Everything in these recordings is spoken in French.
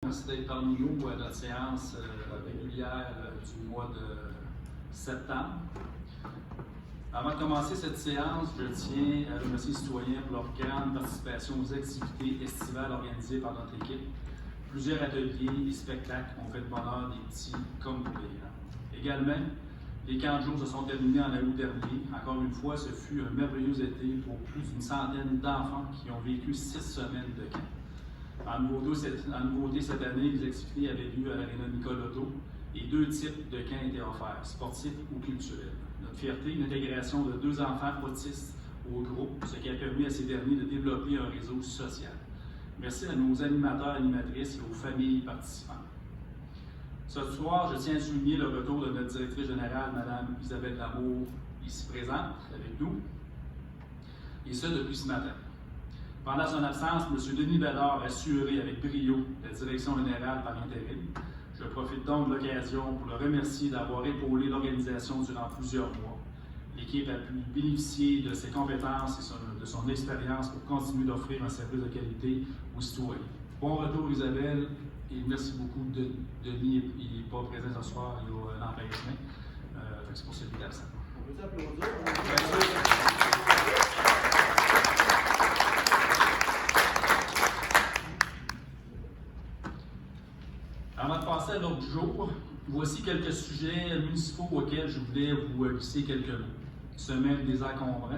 Merci d'être parmi nous à notre séance régulière du mois de septembre. Avant de commencer cette séance, je tiens à remercier les citoyens pour leur grande participation aux activités estivales organisées par notre équipe. Plusieurs ateliers et spectacles ont fait le bonheur des petits comme des grands. Également, les camps de jour se sont terminés en août dernier. Encore une fois, ce fut un merveilleux été pour plus d'une centaine d'enfants qui ont vécu 6 semaines de camp. En nouveauté cette année, les activités avaient lieu à l'Aréna Nicolas Auto et 2 types de camps étaient offerts, sportifs ou culturels. Notre fierté, l'intégration de 2 enfants autistes au groupe, ce qui a permis à ces derniers de développer un réseau social. Merci à nos animateurs, animatrices et aux familles participantes. Ce soir, je tiens à souligner le retour de notre directrice générale, Mme Isabelle Lamour, ici présente avec nous, et ce depuis ce matin. Pendant son absence, M. Denis Bédard a assuré avec brio la direction générale par intérim. Je profite donc de l'occasion pour le remercier d'avoir épaulé l'organisation durant plusieurs mois. L'équipe a pu bénéficier de ses compétences et de son expérience pour continuer d'offrir un service de qualité aux citoyens. Bon retour Isabelle et merci beaucoup. Denis n'est pas présent ce soir, il y a un empêchement. C'est pour ça qu'il est absent. On peut applaudir. Avant de passer à l'ordre du jour, voici quelques sujets municipaux auxquels je voulais vous glisser quelques mots. Semaine des encombrants.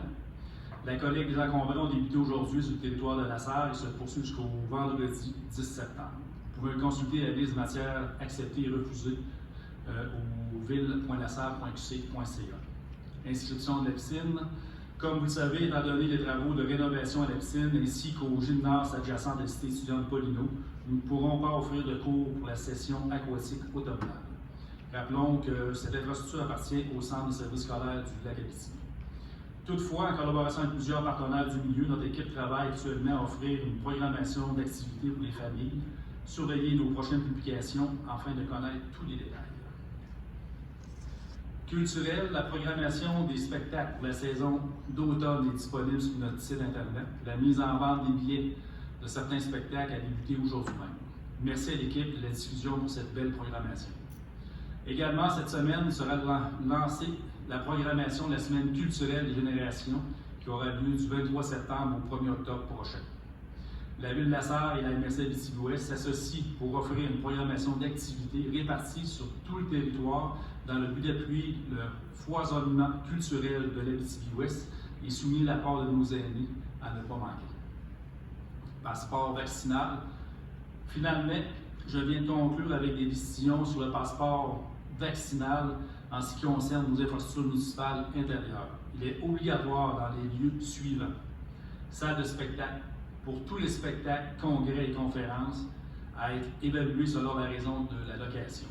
La collecte des encombrants a débuté aujourd'hui sur le territoire de la Sarre et se poursuit jusqu'au vendredi 10 septembre. Vous pouvez consulter la liste de matières acceptées et refusées au ville.lasarre.qc.ca. Inscription de la piscine. Comme vous le savez, étant donné les travaux de rénovation à la piscine ainsi qu'au gymnase adjacent de la cité étudiante Paulino, nous ne pourrons pas offrir de cours pour la session aquatique automnale. Rappelons que cette infrastructure appartient au Centre de services scolaires du Lac-Abitibi. Toutefois, en collaboration avec plusieurs partenaires du milieu, notre équipe travaille actuellement à offrir une programmation d'activités pour les familles, surveiller nos prochaines publications afin de connaître tous les détails. Culturel, la programmation des spectacles pour la saison d'automne est disponible sur notre site Internet. La mise en vente des billets de certains spectacles a débuté aujourd'hui même. Merci à l'équipe de la diffusion pour cette belle programmation. Également, cette semaine sera lancée la programmation de la semaine culturelle des générations qui aura lieu du 23 septembre au 1er octobre prochain. La Ville de la Sarre et la MRC Abitibi-Ouest s'associent pour offrir une programmation d'activités répartie sur tout le territoire dans le but d'appuyer le foisonnement culturel de l'Abitibi-Ouest et souligner l'apport de nos aînés à ne pas manquer. Passeport vaccinal. Finalement, je viens de conclure avec des décisions sur le passeport vaccinal en ce qui concerne nos infrastructures municipales intérieures. Il est obligatoire dans les lieux suivants. Salle de spectacle, pour tous les spectacles, congrès et conférences, à être évalués selon la raison de la location.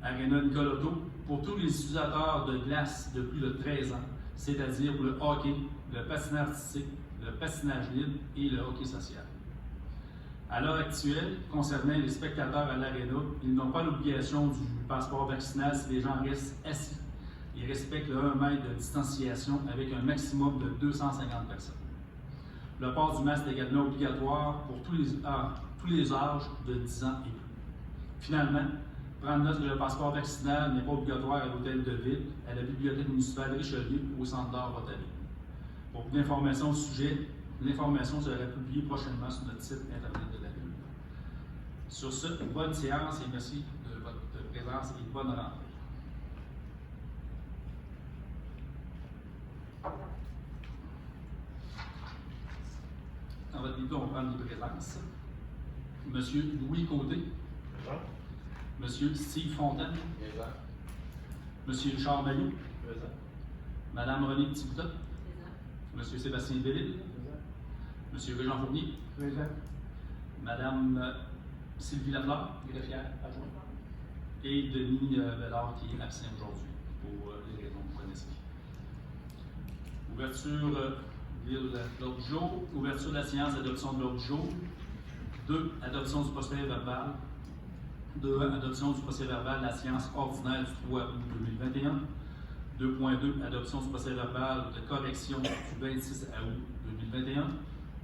Aréna Nicolas Auto, pour tous les utilisateurs de glace de plus de 13 ans, c'est-à-dire pour le hockey, le patinage artistique, le patinage libre et le hockey social. À l'heure actuelle, concernant les spectateurs à l'aréna, ils n'ont pas l'obligation du passeport vaccinal si les gens restent assis. Ils respectent le 1 mètre de distanciation avec un maximum de 250 personnes. Le port du masque est également obligatoire pour tous les âges de 10 ans et plus. Finalement, prendre note que le passeport vaccinal n'est pas obligatoire à l'hôtel de ville, à la bibliothèque municipale Richelieu ou au centre d'art Rotary. Pour plus d'informations au sujet, l'information sera publiée prochainement sur notre site Internet de la Ville. Sur ce, bonne séance et merci de votre présence et bonne rentrée. Dans votre début, on va prendre les présences. Monsieur Louis Côté. Présent. Monsieur Steve Fontaine. Présent. Monsieur Richard Mailloux. Présent. Madame Renée Petitboutin. Présent. Monsieur Sébastien Bellil. Présent. Monsieur Régent Fournier. Présent. Madame Sylvie Lafleur, greffière adjointe. Et Denis Bédard qui est absent aujourd'hui pour les raisons que vous connaissez. Ouverture de l'ordre du jour. Ouverture de la séance, adoption de l'ordre du jour. 2. Adoption du procès-verbal. 2. Adoption du procès-verbal de la séance ordinaire du 3 août 2021. 2.2. Adoption du procès-verbal de correction du 26 août 2021.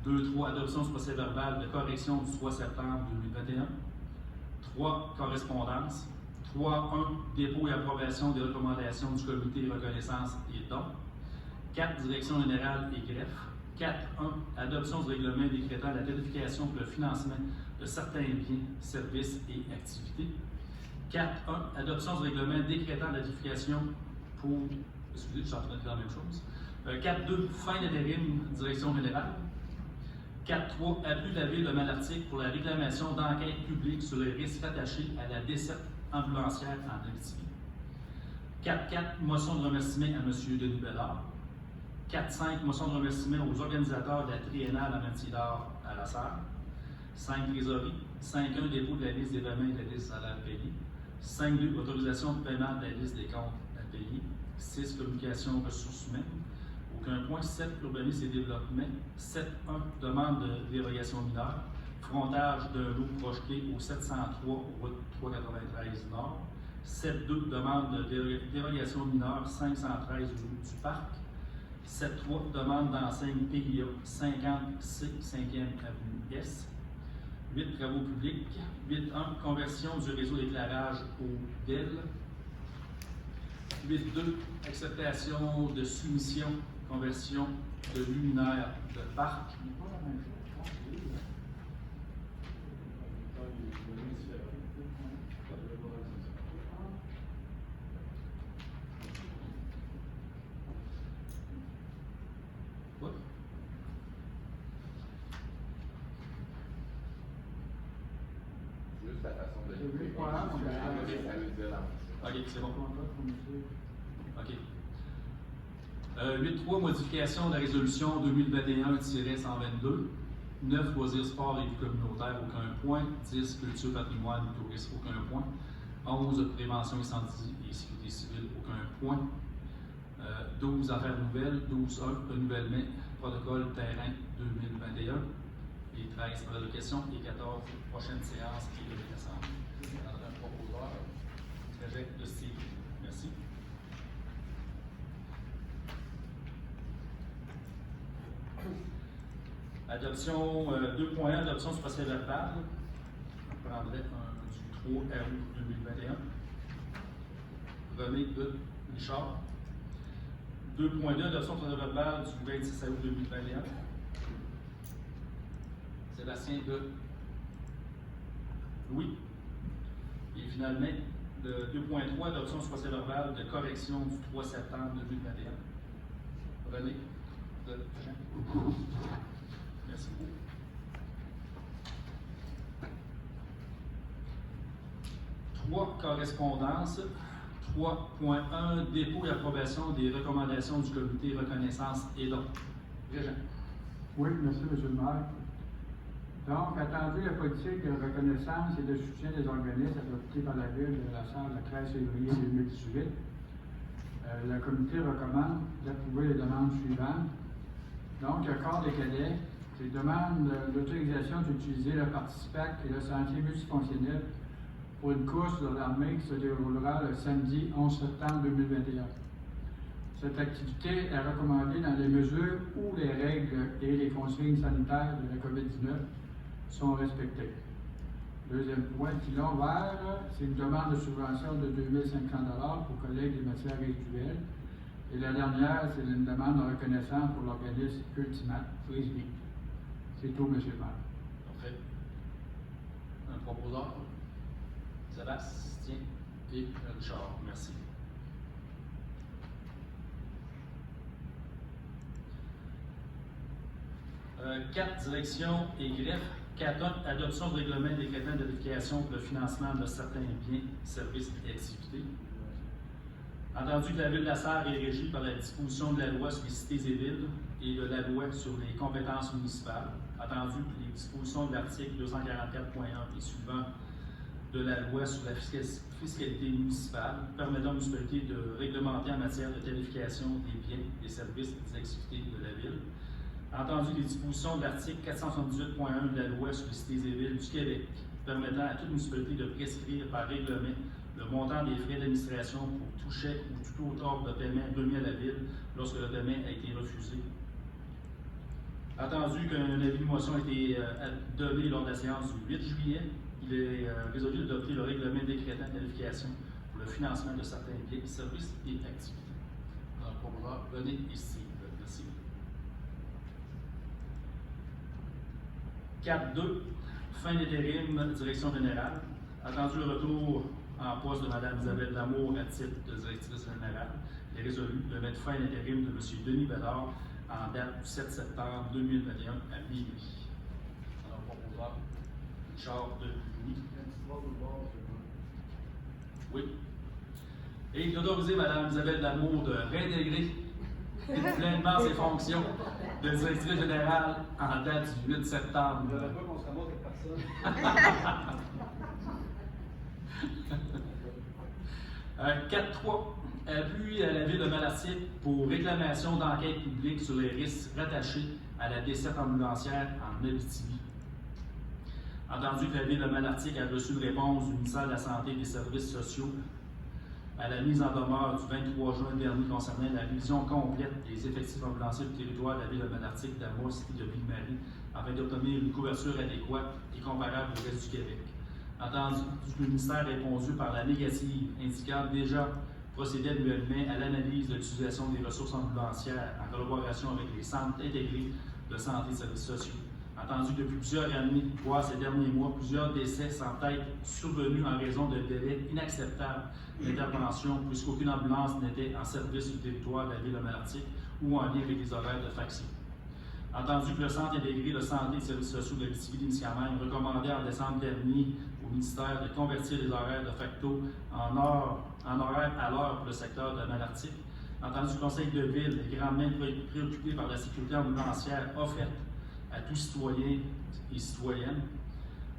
2.3. Adoption du procès-verbal de correction du 3 septembre 2021. 3. Correspondance. 3.1. Dépôt et approbation des recommandations du comité reconnaissance et dons. 4. Direction générale et greffe. 4.1. Adoption du règlement décrétant la tarification pour le financement de certains biens, services et activités. 4.1. Adoption du règlement décrétant la tarification pour... Excusez, je suis en train de dire la même chose. 4.2. Fin d'intérim, direction générale. 4.3. Appui de la Ville de Malartic pour la réclamation d'enquête publique sur les risques attachés à la desserte ambulancière en Abitibi. 4.4. Motion de remerciement à M. Denis Bellard. 4.5. Motion de remerciement aux organisateurs de la triennale en matière d'art à la Sarre. 5. Trésorerie. 5.1. Dépôt de la liste des paiements et de la liste salaires payés. 5.2. Autorisation de paiement de la liste des comptes à payer. 6. Communication ressources humaines. Aucun point. 7. Urbanisme et développement. 7.1. Demande de dérogation mineure. Frontage d'un lot projeté au 703 route 393 Nord. 7.2. Demande de dérogation mineure 513 route du Parc. 7.3. Demande d'enseigne PIA 50C 5e Avenue S. 8. Travaux publics. 8.1. Conversion du réseau d'éclairage au DEL. 8.2. Acceptation de soumission, conversion de luminaire de parc. Juste la façon de OK, c'est bon. OK. 8.3. Modification de la résolution 2021-122. 9. Loisirs, sport et vie communautaire, aucun point. 10. Culture, patrimoine et tourisme, aucun point. 11. Prévention, incendie et sécurité civile, aucun point. 12. Affaires nouvelles. 12.1. Renouvellement, protocole terrain 2021. Et 13. Allocation et 14. Prochaine séance et le décembre. Un proposeur. Trajet de Steve. Merci. Adoption 2.1, adoption du procès verbal. On prendrait du 3 août 2021. René de Richard. 2.2, adoption du procès verbal du 26 août 2021. Sébastien de Louis. Et finalement, le 2.3, adoption du procès verbal de correction du 3 septembre 2021. René de Jean. Merci beaucoup. 3. Correspondance. 3.1. Dépôt et approbation des recommandations du comité reconnaissance et dons. Régent. Oui, merci, M. le maire. Donc, attendu la politique de reconnaissance et de soutien des organismes adoptée par la Ville de la Sarre le 13 février 2018, le comité recommande d'approuver les demandes suivantes. Donc, le corps des cadets, les demandes d'autorisation d'utiliser le Participac et le sentier multifonctionnel pour une course de l'armée qui se déroulera le samedi 11 septembre 2021. Cette activité est recommandée dans les mesures où les règles et les consignes sanitaires de la COVID-19 sont respectées. Deuxième point, filon vert, c'est une demande de subvention de 2 500 $ pour collecte des matières résiduelles. Et la dernière, c'est une demande de reconnaissance pour l'organisme Ultimat Frisbee. C'est tout, M. le maire. Parfait. Un proposeur. Sébastien et Richard. Merci. Euh, 4. Direction et greffe. 4. Adoption de règlement décrétant de vérification pour le financement de certains biens, services et activités. Entendu que la Ville de la Sarre est régie par la disposition de la loi sur les cités et villes et de la loi sur les compétences municipales, entendu que les dispositions de l'article 244.1 et suivant de la loi sur la fiscalité municipale permettant aux municipalités de réglementer en matière de tarification des biens, des services et des activités de la Ville, entendu les dispositions de l'article 478.1 de la loi sur les cités et villes du Québec permettant à toute municipalité de prescrire par règlement le montant des frais d'administration pour tout chèque ou tout autre ordre de paiement remis à la Ville lorsque le paiement a été refusé. Entendu qu'un avis de motion a été donné lors de la séance du 8 juillet, il qu'il est résolu d'adopter le règlement décrétant qualification pour le financement de certains biens, services et activités. Alors, pour pouvoir venir ici. Merci. 4.2. Fin d'intérim, direction générale. Attendu le retour en poste de Mme Isabelle Lamour à titre de directrice générale, il est résolu de mettre fin à l'intérim de M. Denis Bédard en date du 7 septembre 2021 à minuit. Alors, pour pouvoir, Richard de Louis. Oui. Et d'autoriser Mme Isabelle Lamour de réintégrer pleinement ses fonctions de directrice générale en date du 8 septembre. Je ne pas qu'on se ramasse avec personne. 4.3. Appui à la Ville de Malartic pour réclamation d'enquête publique sur les risques rattachés à la desserte ambulancière en Abitibi. Entendu que la Ville de Malartic a reçu une réponse du ministère de la Santé et des Services sociaux à la mise en demeure du 23 juin dernier concernant la révision complète des effectifs ambulanciers du territoire de la Ville de Malartic, d'Amos et de Ville-Marie, afin d'obtenir une couverture adéquate et comparable au reste du Québec. Entendu que le ministère a répondu par la négative, indiquant déjà procéder annuellement à l'analyse de l'utilisation des ressources ambulancières en collaboration avec les centres intégrés de santé et services sociaux. Entendu que depuis plusieurs années, voire ces derniers mois, plusieurs décès semblent être survenus en raison de délais inacceptables d'intervention, puisqu'aucune ambulance n'était en service sur le territoire de la Ville de Malartic ou en lien avec les horaires de faction. Entendu que le Centre intégré de santé et de services sociaux de l'Abitibi-Témiscamingue recommandait en décembre dernier au ministère de convertir les horaires de facto en horaires à l'heure pour le secteur de Malartic. Entendu que le Conseil de ville est grandement préoccupé par la sécurité ambulancière offerte à tous citoyens et citoyennes,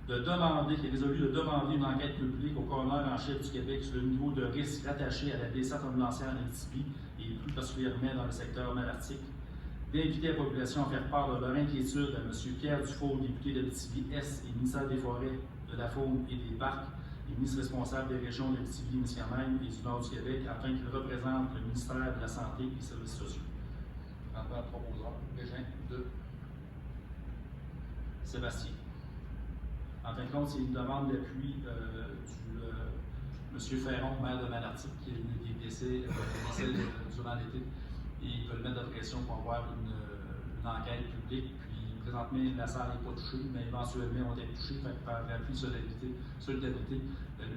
qui est résolu de demander une enquête publique au coroner en chef du Québec sur le niveau de risque rattaché à la desserte ambulancière en Abitibi et plus particulièrement dans le secteur Malartic, d'inviter la population à faire part de leur inquiétude à M. Pierre Dufault, député d'Abitibi-Est et ministère des Forêts, de la Faune et des Parcs, et ministre responsable des régions de l'Abitibi-Témiscamingue et du Nord du Québec, afin qu'il représente le ministère de la Santé et des Services sociaux. Rapport proposeur, Régin de Sébastien. En fin de compte, c'est une demande d'appui du M. Ferron, maire de Malartic, qui est décédé durant l'été. Et ils veulent mettre de pression pour avoir une enquête publique. Puis présentement, la salle n'est pas touchée, mais éventuellement, on va être touchés. Par appui solidarité,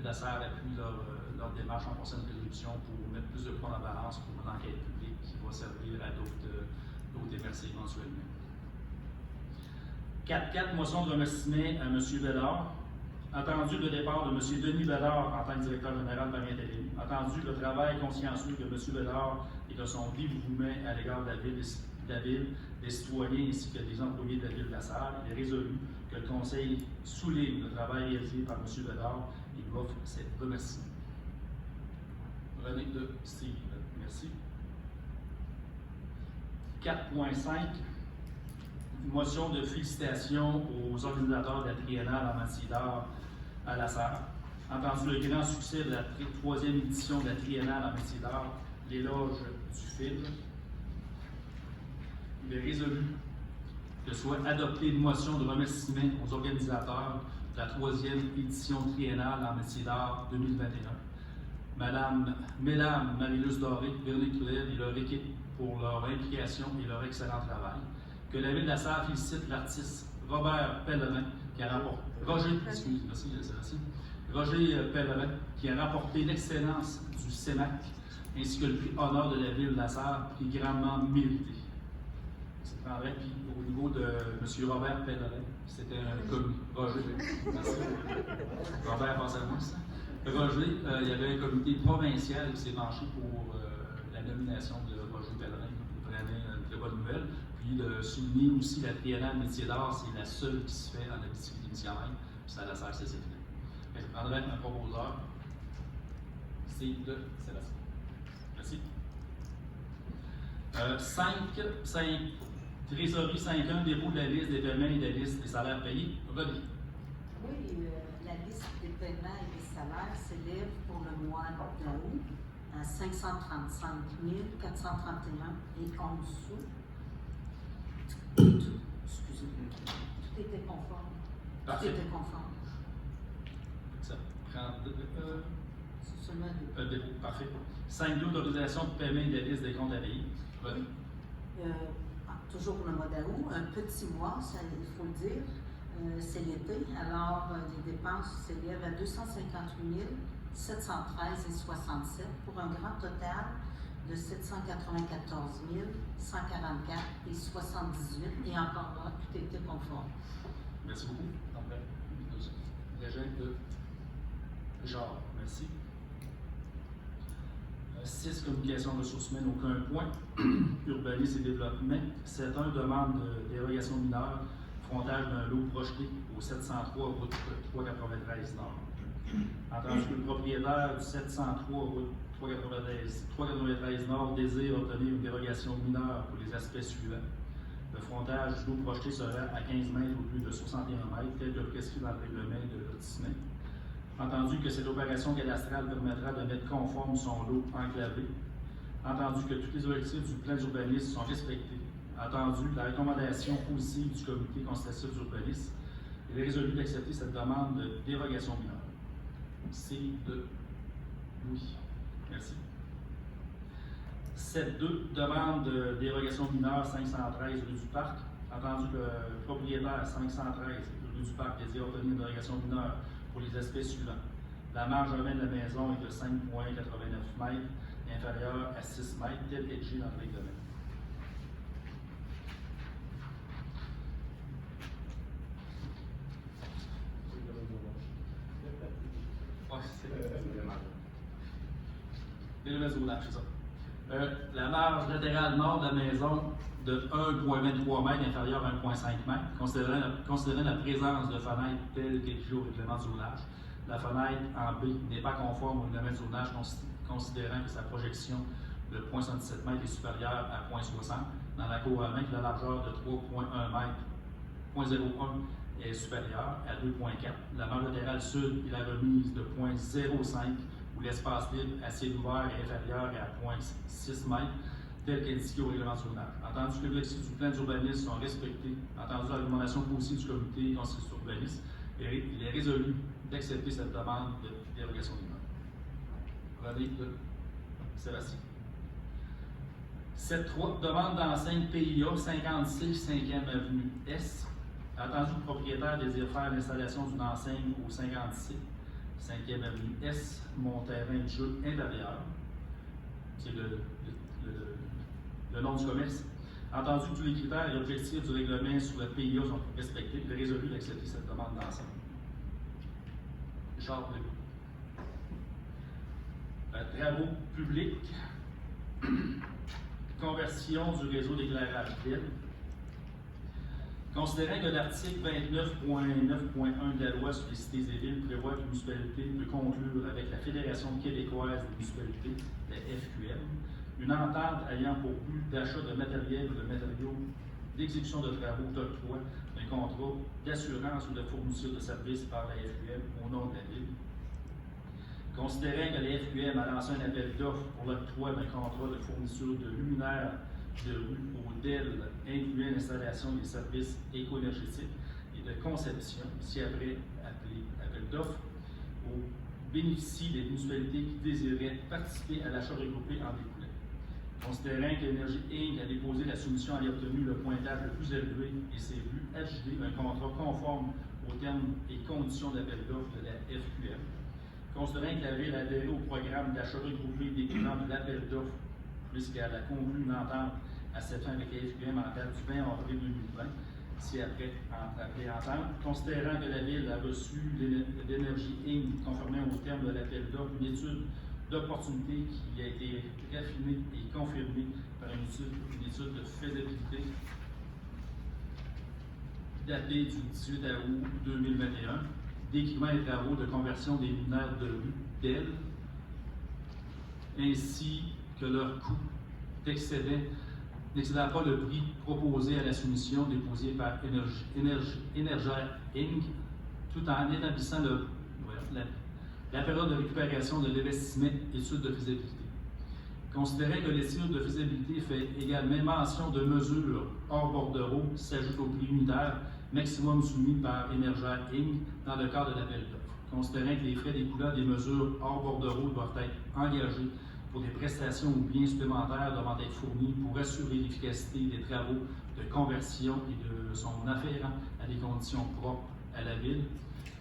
la salle appuie leur démarche en procès de résolution pour mettre plus de points en balance pour une enquête publique qui va servir à d'autres émergés éventuellement. 4.4. Motion de remerciement à M. Bédard. Entendu le départ de M. Denis Bédard en tant que directeur général par intérim. Entendu le travail consciencieux de M. Bédard et de son dévouement à l'égard de la ville, des citoyens ainsi que des employés de la ville de la Salle, il est résolu que le Conseil souligne le travail réalisé par M. Bédard et lui offre ses remerciements. René de Steve. Merci. 4.5. Motion de félicitations aux organisateurs de la triennale en matière d'art à la Salle. Entendu le grand succès de la troisième édition de la triennale en matière d'art, l'éloge du film, il est résolu que soit adoptée une motion de remerciement aux organisateurs de la troisième édition triennale en matière d'art 2021. Mesdames Marie-Luce Doré, Véronique Claire et leur équipe pour leur implication et leur excellent travail. Que la Ville de la Salle félicite l'artiste Roger Pellerin, qui a rapporté l'excellence du CEMAC, ainsi que le prix honneur de la Ville de la Salle, prix grandement mérité. C'est vrai, puis au niveau de M. Robert Pellerin, c'était un comité. Roger, merci. Robert, pense à vous, ça. Roger, il y avait un comité provincial qui s'est penché pour la nomination de Roger Pellerin, vraiment une très bonne nouvelle. Puis de souligner aussi la triennale métier d'art, c'est la seule qui se fait en Abitibi-Témiscamingue, puis ça la Salle CCT. Je prendrai un proposeur, c'est de Sébastien. Merci. 5. Trésorerie 5.1, dépôt de la liste des paiements et de la liste des salaires payés. René. Oui, la liste des paiements et des salaires s'élève pour le mois d'août à 535 431 et 11 sous. Excusez-moi. Tout était conforme. Tout Parfait. était conforme. C'est seulement deux. Parfait. 5.2, l'autorisation de paiement de la liste des comptes à payer. Toujours pour le mois d'août, un petit mois, ça, il faut le dire. C'est l'été, alors les dépenses s'élèvent à 258 713,67 pour un grand total de 794 144,78 et encore là, tout était conforme. Merci beaucoup. Régent de genre, merci. 6, communication ressources humaines, aucun point. Urbanisme et développement. 7.1, demande de dérogation mineure, frontage d'un lot projeté au 703 route 393 Nord. Entendu que le propriétaire du 703 route 393 Nord désire obtenir une dérogation mineure pour les aspects suivants. Le frontage du lot projeté sera à 15 mètres au lieu de 61 mètres, tel que prescrit dans le règlement de lotissement. Entendu que cette opération cadastrale permettra de mettre conforme son lot enclavé. Entendu que tous les objectifs du plan d'urbanisme sont respectés. Entendu la recommandation positive du comité consultatif d'urbanisme, il est résolu d'accepter cette demande de dérogation mineure. C'est de oui. Merci. 7.2, demande de dérogation mineure 513 rue du Parc. Entendu que le propriétaire 513 rue du Parc désire obtenir une dérogation mineure pour les aspects suivants. La marge urbaine de la maison est de 5,89 mètres, inférieure à 6 mètres, tel qu'écrit dans le règlement. C'est ça. La marge latérale nord de la maison de 1,23 mètres inférieure à 1,5 mètres, considérant la présence de fenêtres telles qu'écrit au règlement de zonage. La fenêtre en B n'est pas conforme au règlement de zonage, considérant que sa projection de 0,77 mètres est supérieure à 0,60. Dans la cour avant, la largeur de 3,1 mètres, 0,01 est supérieure à 2,4. La marge latérale sud et la remise de 0,05 où l'espace libre assez ouvert est inférieur à 0,6 mètres, tel qu'indiqué au règlement de zonage. Entendu que les objectifs du plan d'urbanisme sont respectés, entendu la recommandation positive du comité consultatif d'urbanisme, il est résolu d'accepter cette demande de dérogation mineure. René de Sébastien. 7.3, demande d'enseigne PIA 56 5e avenue S. Entendu que le propriétaire désire faire l'installation d'une enseigne au 56 5e avenue S, mon terrain de jeu intérieur. C'est le nom du commerce. Entendu que tous les critères et objectifs du règlement sur le PIA sont respectés, il est résolu d'accepter cette demande d'enseigne. Charles Legault. Travaux publics. Conversion du réseau d'éclairage ville. Considérant que l'article 29.9.1 de la loi sur les cités et villes prévoit qu'une municipalité peut conclure avec la Fédération québécoise des municipalités, la FQM, une entente ayant pour but d'achat de matériel ou de matériaux d'exécution de travaux d'octroi d'un contrat d'assurance ou de fourniture de services par la FQM au nom de la ville. Considérant que la FQM a lancé un appel d'offres pour l'octroi d'un contrat de fourniture de luminaires de rue au DEL incluant l'installation des services éco-énergétiques et de conception, ci-après appelé appel d'offres, aux bénéficiaires des municipalités qui désiraient participer à l'achat regroupé en découlant. Considérant que l'Énergie Inc. a déposé la soumission et a obtenu le pointage le plus élevé et s'est vu adjuger un contrat conforme aux termes et conditions d'appel d'offres de la FQM. Considérant que la Ville a adhéré au programme d'achat regroupé découlant de l'appel d'offres puisqu'elle a conclu une entente à cette fin avec la FQM en date du 20 avril 2020, ci-après entente. Considérant que la Ville a reçu l'Énergie Inc. conformément au terme de l'appel d'offres, une étude d'opportunité qui a été raffinée et confirmée par une étude de faisabilité datée du 18 août 2021, décrivant les travaux de conversion des luminaires de rue d'Elle, ainsi que leur coût n'excédant pas le prix proposé à la soumission déposée par Énergère Inc., tout en établissant la période de récupération de l'investissement étude de faisabilité. Considérant que l'étude de faisabilité fait également mention de mesures hors bordereau s'ajoute au prix unitaire maximum soumis par Énergère Inc. dans le cadre de l'appel d'offres. considérant que les frais découlant des mesures hors bordereau doivent être engagés pour des prestations ou biens supplémentaires devant être fournis pour assurer l'efficacité des travaux de conversion et de son afférent à des conditions propres à la Ville.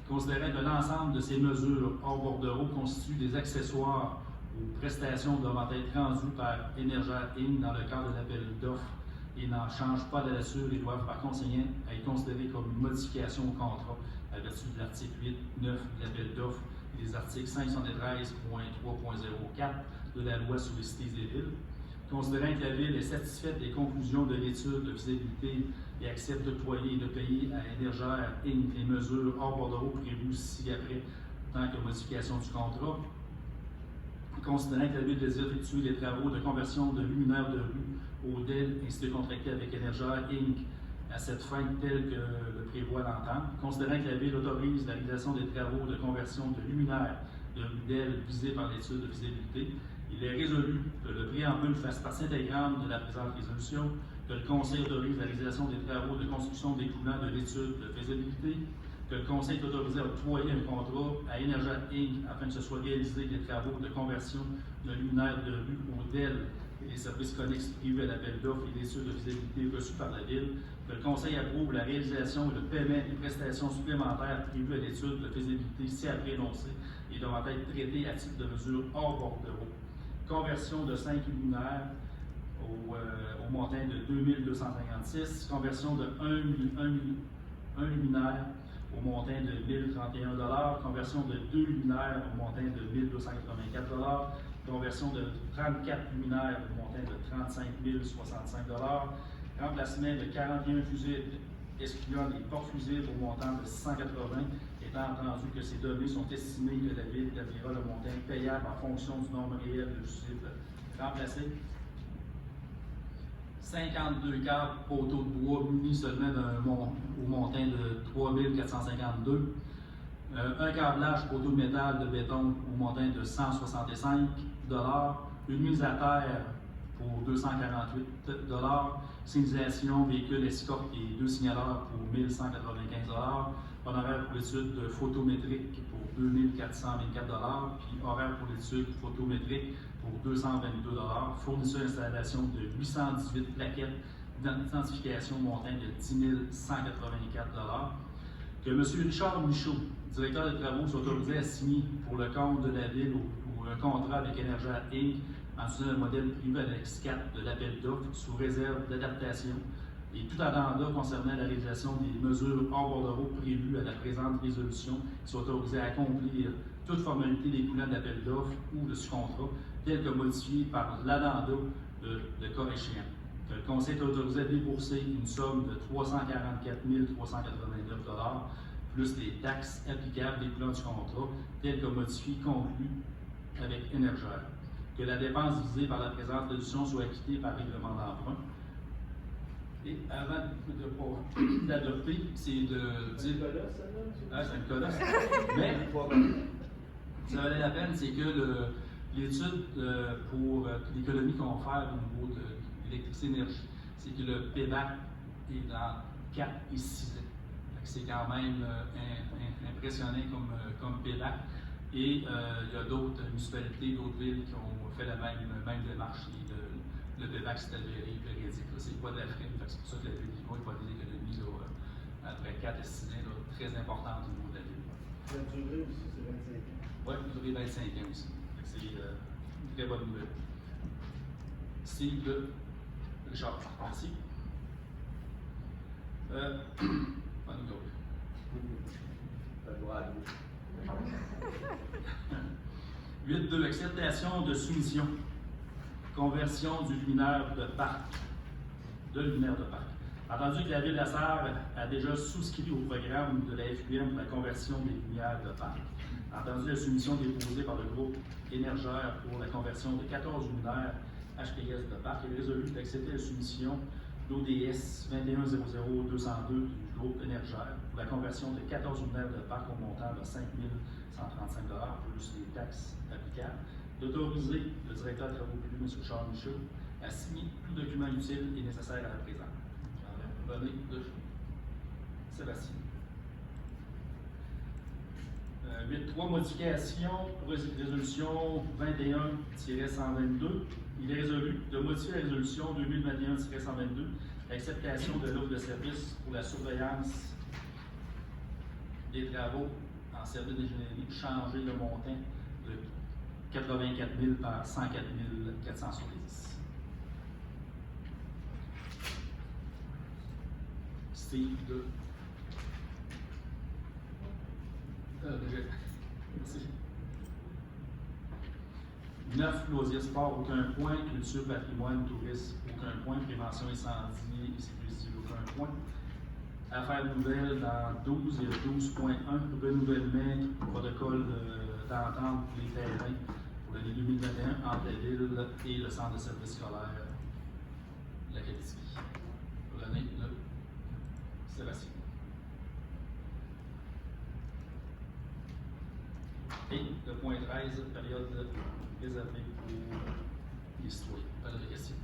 Considérant que l'ensemble de ces mesures hors bordereau constituent des accessoires aux prestations devant être rendues par Énergère Inc. dans le cadre de l'appel d'offres et n'en changent pas la nature et doivent par conséquent être considérées comme une modification au contrat à vertu de l'article 8.9 de l'appel d'offres et des articles 513.3.04 de la loi sur les cités et villes. Considérant que la Ville est satisfaite des conclusions de l'étude de faisabilité et accepte d'octroyer et de payer à Énergère Inc. les mesures hors bordereau prévues ci-après tant que modification du contrat. Considérant que la Ville désire effectuer les travaux de conversion de luminaires de rue au DEL ainsi que contracté avec Énergère Inc. à cette fin telle que le prévoit l'entente. Considérant que la Ville autorise la réalisation des travaux de conversion de luminaires de rue DEL visés par l'étude de faisabilité, il est résolu que le préambule fasse partie intégrante de la présente résolution, que le Conseil autorise la réalisation des travaux de construction découlant de l'étude de faisabilité, que le Conseil est autorisé à octroyer un contrat à Énergère Inc. afin que ce soit réalisé des travaux de conversion de luminaires de rue au DEL et des services connexes prévus à l'appel d'offres et d'études de faisabilité reçus par la Ville, que le Conseil approuve la réalisation et le paiement des prestations supplémentaires prévues à l'étude de faisabilité ci-après énoncée et devant être traitées à titre de mesure hors bordereau. Conversion de 5 luminaires au montant de 2256, conversion de 1 luminaire au montant de 1031 $, conversion de 2 luminaires au montant de 1284 $, conversion de 34 luminaires au montant de 35 065 $, remplacement de 41 fusibles excluant les porte-fusibles au montant de 680, étant entendu que ces données sont estimées que la Ville établira le montant payable en fonction du nombre réel de fusibles remplacés. 52 câbles poteaux de bois munis seulement au montant de 3452. Un câblage poteau de métal de béton au montant de 165 $. Une mise à terre pour 248 $. Signalisation, véhicule, escorte et 2 signaleurs pour 1195 $. Honoraire pour l'étude de photométrique pour 2424 $. Puis horaire pour l'étude photométrique pour 222 $. Fournisseur d'installation de 818 plaquettes d'identification montant de 10 184 $. Que M. Richard Michaud, directeur des travaux, soit autorisé à signer pour le compte de la Ville ou un contrat avec Énergère Inc. en utilisant le modèle privé annexe 4 de l'appel d'offres sous réserve d'adaptation et tout addenda concernant la réalisation des mesures hors bordereau prévues à la présente résolution qui soit autorisé à accomplir toute formalité découlant de l'appel d'offres ou de ce contrat, tel que modifié par l'addenda de cas échéant. Que le Conseil est autorisé à débourser une somme de 344 389 $ plus les taxes applicables découlant du contrat, tel que modifié conclu avec Énergère. Que la dépense visée par la présente résolution soit acquittée par règlement d'emprunt. Et avant d'adopter, c'est de dire. C'est une colosse. Mais, ça valait la peine, c'est que l'étude pour l'économie qu'on va faire au niveau de l'électricité énergie, c'est que le payback est dans 4 et 6 ans. C'est quand même impressionnant comme payback. Et il y a d'autres municipalités, d'autres villes qui ont fait la même démarche. Et le payback s'est avéré véridique. C'est pas de la frime. C'est pour ça que la ville d'Illinois n'a pas des économies après 4 et 6 ans très importantes au niveau de la ville. La durée aussi, c'est 25 ans. Oui, la durée 25 ans aussi. C'est une très bonne nouvelle. C'est le Richard. Merci. Bonne nouvelle. Ça doit aller. 8.2. Acceptation de soumission. Conversion du luminaire de parc. Entendu que la Ville de la Sarre a déjà souscrit au programme de la FQM pour la conversion des luminaires de parc. Entendu la soumission déposée par le groupe Énergère pour la conversion de 14 luminaires HPS de parc, il est résolu d'accepter la soumission d'ODS 2100202 du groupe Énergère pour la conversion de 14 luminaires de parc au montant de 5 135 $ plus les taxes applicables, d'autoriser le directeur de travaux publics, M. Charles Michaud, à signer tout document utile et nécessaire à la présente. Donné de Sébastien. 8.3, modification, résolution 21-122. Il est résolu de modifier la résolution 2021-122, l'acceptation de l'offre de service pour la surveillance des travaux en service d'ingénierie, changer le montant de 84 000 par 104 470. Steve de... Merci. 9, loisirs sport, aucun point. Culture, patrimoine, tourisme, aucun point. Prévention, incendie et sécurité civile, aucun point. Affaires nouvelles, dans 12, il y a 12.1, renouvellement du protocole d'entente pour les terrains pour l'année 2021 entre la ville et le centre de service scolaire, la Catégorie. René Le Sébastien. Et le point 13, période réservée pour les citoyens. Pas de questions.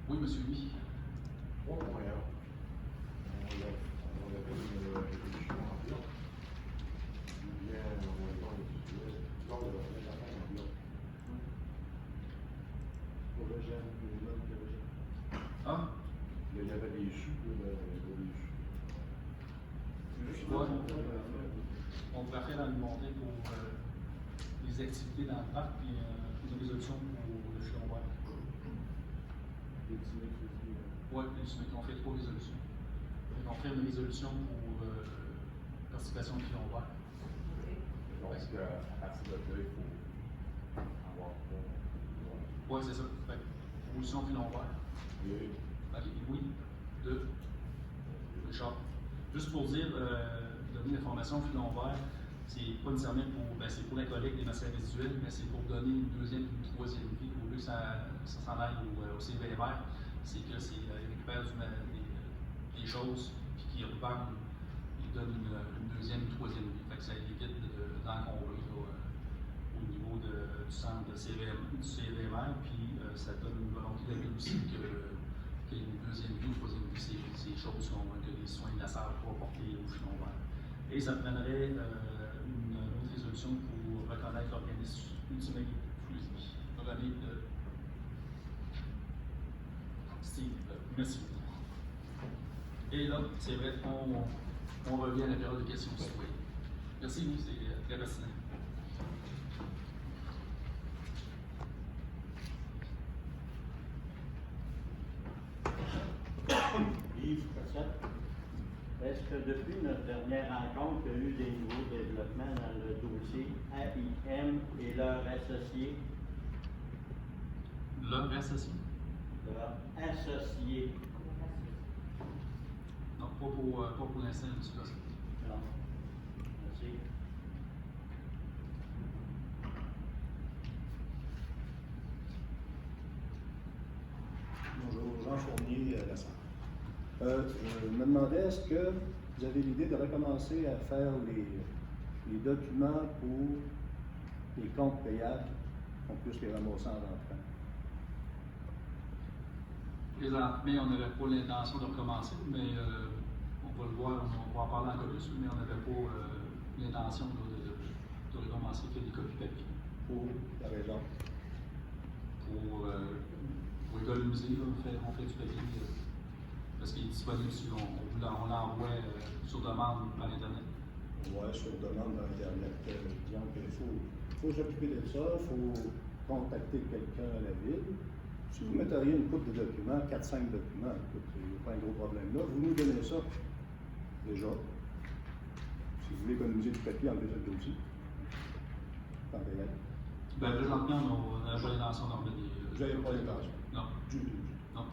Oui, monsieur, oui. 3.1. On a fait une résolution en bloc. Bien, on va voir le sujet. Lors de la fin en bloc. Pour le jeune, pour l'homme, pour le jeune. Ah, Il y avait des choux, des on pourrait faire une montée pour les activités dans le parc, puis une résolution pour le filon vert. Des petits mercredis. Oui, on fait 3 résolutions. On fait une résolution pour participation du filon vert. Donc, à partir de là, il faut avoir Oui, c'est ça. Fait que, résolution filon vert. Oui. Ok, oui. 2. Richard. Juste pour dire, donner l'information filon vert, c'est pas nécessairement pour, c'est pour la collecte des matériels visuels, mais c'est pour donner une deuxième ou une troisième vie. Au lieu que ça s'en aille au CVR, c'est que ils récupèrent des choses, puis qu'ils revendent, ils donnent une deuxième ou une troisième vie. Fait que ça évite d'encombrer au niveau du centre de du CVR, puis ça donne une volonté de la ville aussi qu'il y ait une deuxième vie ou une troisième vie, ces choses que les soins de la salle pourront porter au filon vert. Et ça prendrait une autre résolution pour reconnaître l'organisme Ultimate Frisbee. René de Steve, merci. Et là, c'est vrai qu'on revient à la période de questions citoyennes. Merci, vous, c'est très pertinent. Yves Cossette. Est-ce que depuis notre dernière rencontre, il y a eu des nouveaux développements dans le dossier AIM et leurs associés? L'homme associé? Leurs associés. Non, pas pour l'instant, je suis pas ça. Non. Merci. Bonjour, Jean Fournier, la Salle. Je me demandais, est-ce que vous avez l'idée de recommencer à faire les documents pour les comptes payables, qu'on puisse les ramasser en rentrant? Présentement, on n'avait pas l'intention de recommencer, mais on va le voir, on va en parler encore plus, mais on n'avait pas l'intention de recommencer à faire des copies papier. Pour la raison. Pour économiser, là, on fait du papier parce qu'il est disponible, on l'envoie sur demande par Internet. Oui, sur demande d'Internet. Disons qu'il faut s'occuper de ça, il faut contacter quelqu'un à la ville. Si vous metteriez une coupe de documents, 4-5 documents, écoute, il n'y a pas un gros problème là. Vous nous donnez ça, déjà. Si vous voulez économiser du papier en deuxième dossier. Attendez, Ben, présentement, on n'a pas l'intention d'en mettre des. vous n'avez pas l'intention. Non. Non.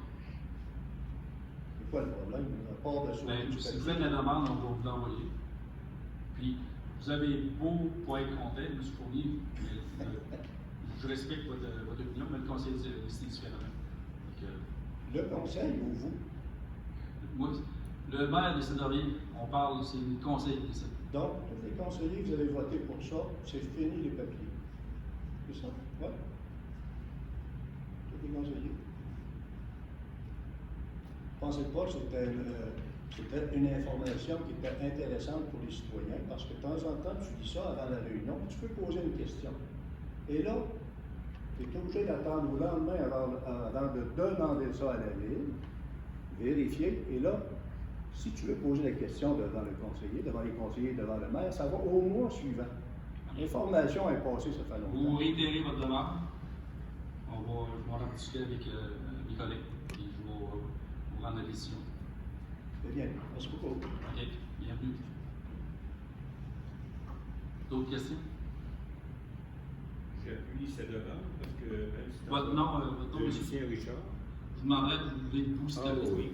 C'est quoi le problème? À part de Ben, du si vous papier. faites la demande, on va vous l'envoyer. Puis, vous avez beau pour être content, M. Fournier, mais, je respecte votre opinion, mais le conseil décide différemment. Donc, Le conseil ou vous? moi, le maire décide de rien. On parle, c'est le conseil qui décide. Donc, tous les conseillers, vous avez voté pour ça, c'est fini les papiers. C'est ça? Oui? Tous les conseillers. Pensez pas que c'était C'était une information qui était intéressante pour les citoyens parce que de temps en temps, tu dis ça avant la réunion, tu peux poser une question. Et là, tu es obligé d'attendre au lendemain avant de demander ça à la ville, vérifier, et là, si tu veux poser la question devant le conseiller, devant les conseillers, devant le maire, ça va au mois suivant. L'information est passée, ça fait longtemps. Vous réitérez votre demande. Je vais en discuter avec mes collègues et je vais vous rendre la décision. C'est bien, merci beaucoup. OK, bienvenue. D'autres questions? J'appuie cette demande parce que même si Votre nom, monsieur? Lucien Richard. Je vous demanderais de vous lever debout, s'il vous plaît. Oui.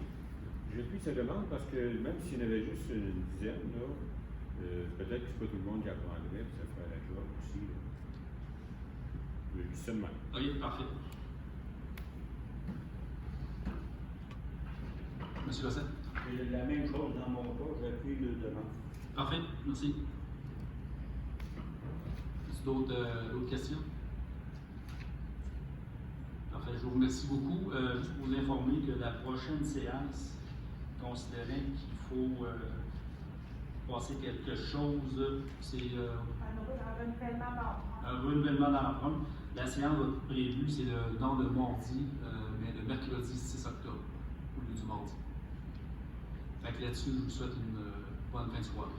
J'appuie cette demande parce que même s'il y en avait juste une dizaine, là, peut-être que c'est pas tout le monde qui apprendrait, puis ça ferait la job aussi. Là. Je dis ça de même. OK, parfait. Monsieur Gossette? C'est la même chose dans mon cas, j'appuie le demande. Parfait, merci. D'autres questions? Parfait, je vous remercie beaucoup. Juste pour vous informer que la prochaine séance, considérant qu'il faut passer quelque chose, c'est un renouvellement d'emprunt. La séance va être prévue, c'est non le mardi, mais le mercredi 6 octobre, au lieu du mardi. Fait que là-dessus, je vous souhaite une bonne fin de soirée.